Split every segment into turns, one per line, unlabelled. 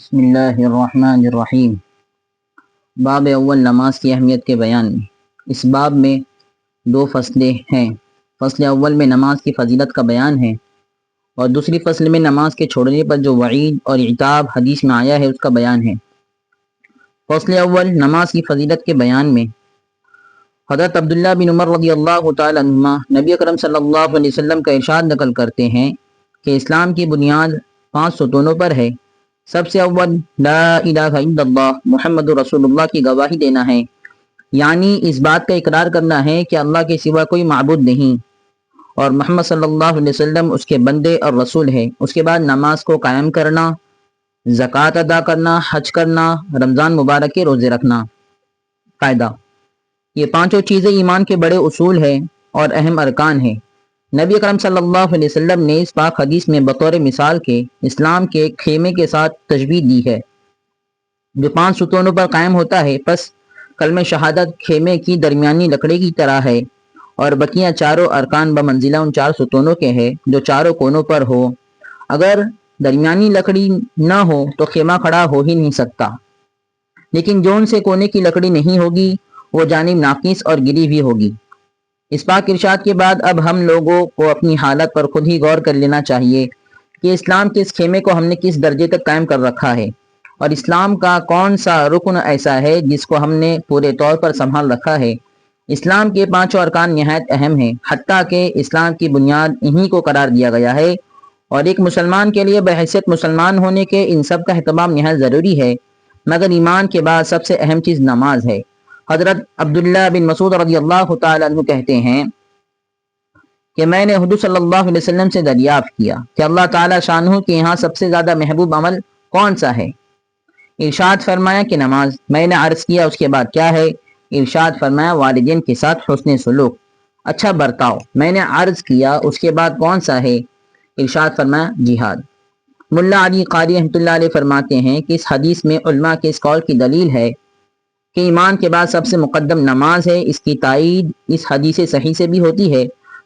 بسم اللہ الرحمن الرحیم۔ باب اول نماز کی اہمیت کے بیان میں۔ اس باب میں دو فصلیں ہیں۔ فصل اول میں نماز کی فضیلت کا بیان ہے اور دوسری فصل میں نماز کے چھوڑنے پر جو وعید اور عتاب حدیث میں آیا ہے اس کا بیان ہے۔ فصل اول نماز کی فضیلت کے بیان میں حضرت عبداللہ بن عمر رضی اللہ تعالی عنہما نبی اکرم صلی اللہ علیہ وسلم کا ارشاد نقل کرتے ہیں کہ اسلام کی بنیاد 5 ستونوں پر ہے۔ سب سے اول لا الہ الا اللہ محمد رسول اللہ کی گواہی دینا ہے، یعنی اس بات کا اقرار کرنا ہے کہ اللہ کے سوا کوئی معبود نہیں اور محمد صلی اللہ علیہ وسلم اس کے بندے اور رسول ہے۔ اس کے بعد نماز کو قائم کرنا، زکوٰۃ ادا کرنا، حج کرنا، رمضان مبارک کے روزے رکھنا۔ فائدہ: یہ پانچوں چیزیں ایمان کے بڑے اصول ہیں اور اہم ارکان ہیں۔ نبی اکرم صلی اللہ علیہ وسلم نے اس پاک حدیث میں بطور مثال کے اسلام کے خیمے کے ساتھ تشبیہ دی ہے جو 5 ستونوں پر قائم ہوتا ہے۔ پس کلمہ شہادت خیمے کی درمیانی لکڑی کی طرح ہے اور بقیہ چاروں ارکان بمنزلہ ان 4 ستونوں کے ہیں جو چاروں کونوں پر ہو۔ اگر درمیانی لکڑی نہ ہو تو خیمہ کھڑا ہو ہی نہیں سکتا، لیکن جو ان سے کونے کی لکڑی نہیں ہوگی وہ جانب ناقص اور گری ہوئی ہوگی۔ اس پاک ارشاد کے بعد اب ہم لوگوں کو اپنی حالت پر خود ہی غور کر لینا چاہیے کہ اسلام کے اس خیمے کو ہم نے کس درجے تک قائم کر رکھا ہے اور اسلام کا کون سا رکن ایسا ہے جس کو ہم نے پورے طور پر سنبھال رکھا ہے۔ اسلام کے 5 ارکان نہایت اہم ہیں، حتیٰ کہ اسلام کی بنیاد انہی کو قرار دیا گیا ہے اور ایک مسلمان کے لیے بحیثیت مسلمان ہونے کے ان سب کا اہتمام نہایت ضروری ہے، مگر ایمان کے بعد سب سے اہم چیز نماز ہے۔ حضرت عبداللہ بن مسعود رضی اللہ تعالیٰ عنہ کہتے ہیں کہ میں نے حضور صلی اللہ علیہ وسلم سے دریافت کیا کہ اللہ تعالیٰ شانہ کے یہاں سب سے زیادہ محبوب عمل کون سا ہے؟ ارشاد فرمایا کہ نماز۔ میں نے عرض کیا اس کے بعد کیا ہے؟ ارشاد فرمایا والدین کے ساتھ حسن سلوک، اچھا برتاؤ۔ میں نے عرض کیا اس کے بعد کون سا ہے؟ ارشاد فرمایا جہاد۔ ملا علی قاری رحمۃ اللہ علیہ فرماتے ہیں کہ اس حدیث میں علماء کے اس قول کی دلیل ہے کہ ایمان کے بعد سب سے مقدم نماز ہے۔ اس کی تائید اس حدیث صحیح سے بھی ہوتی ہے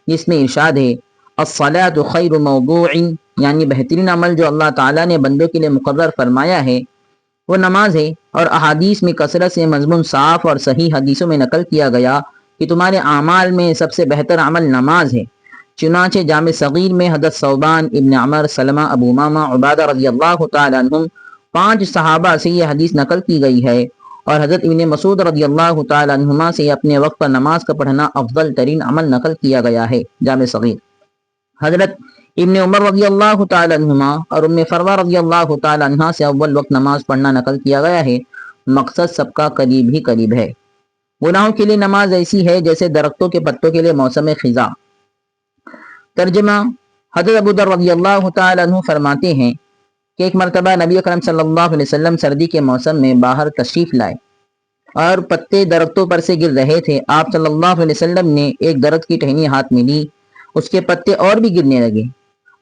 جس میں ارشاد ہے الصلاۃ خیر موضوع، یعنی بہترین عمل جو اللہ تعالیٰ نے بندوں کے لیے مقرر فرمایا ہے وہ نماز ہے، اور احادیث میں کثرت سے مضمون صاف اور صحیح حدیثوں میں نقل کیا گیا کہ تمہارے اعمال میں سب سے بہتر عمل نماز ہے۔ چنانچہ جامع صغیر میں حضرت ثوبان ابن عمر، سلمہ ابو امامہ، عبادہ رضی اللہ تعالیٰ عنہم 5 صحابہ سے یہ حدیث نقل کی گئی ہے، اور حضرت ابن مسعود رضی اللہ تعالیٰ عنہما سے اپنے وقت پر نماز کا پڑھنا افضل ترین عمل نقل کیا گیا ہے۔ جامع صغیر۔ حضرت ابن عمر رضی اللہ تعالیٰ عنہما اور ام فروہ رضی اللہ تعالیٰ عنہا سے اول وقت نماز پڑھنا نقل کیا گیا ہے۔ مقصد سب کا قریب ہی قریب ہے۔ گناہوں کے لیے نماز ایسی ہے جیسے درختوں کے پتوں کے لیے موسم خزاں۔ ترجمہ: حضرت ابو ذر رضی اللہ تعالیٰ عنہ فرماتے ہیں کہ ایک مرتبہ نبی اکرم صلی اللہ علیہ وسلم سردی کے موسم میں باہر تشریف لائے اور پتے درختوں پر سے گر رہے تھے۔ آپ صلی اللہ علیہ وسلم نے ایک درخت کی ٹہنی ہاتھ میں لی، اس کے پتے اور بھی گرنے لگے۔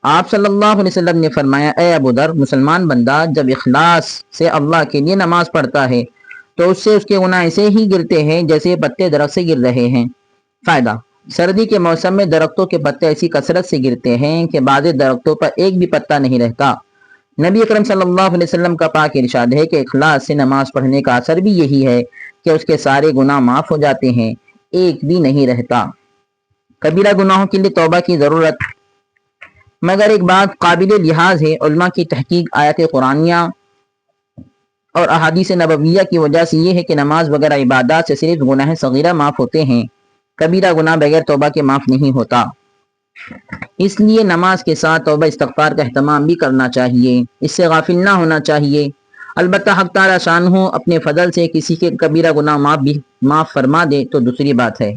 آپ صلی اللہ علیہ وسلم نے فرمایا اے ابو ذر، مسلمان بندہ جب اخلاص سے اللہ کے لیے نماز پڑھتا ہے تو اس سے اس کے گناہ ایسے ہی گرتے ہیں جیسے پتے درخت سے گر رہے ہیں۔ فائدہ: سردی کے موسم میں درختوں کے پتے ایسی کثرت سے گرتے ہیں کہ بعض درختوں پر ایک بھی پتا نہیں رہتا۔ نبی اکرم صلی اللہ علیہ وسلم کا پاک ارشاد ہے کہ اخلاص سے نماز پڑھنے کا اثر بھی یہی ہے کہ اس کے سارے گناہ معاف ہو جاتے ہیں، ایک بھی نہیں رہتا۔ کبیرہ گناہوں کے لیے توبہ کی ضرورت، مگر ایک بات قابل لحاظ ہے، علماء کی تحقیق آیات قرآنیہ اور احادیث نبویہ کی وجہ سے یہ ہے کہ نماز وغیرہ عبادات سے صرف گناہ صغیرہ معاف ہوتے ہیں، کبیرہ گناہ بغیر توبہ کے معاف نہیں ہوتا۔ اس لیے نماز کے ساتھ توبہ استغفار کا اہتمام بھی کرنا چاہیے، اس سے غافل نہ ہونا چاہیے۔ البتہ حق تعالیٰ شانہ اپنے فضل سے کسی کے کبیرہ گناہ معاف فرما دے تو دوسری بات ہے۔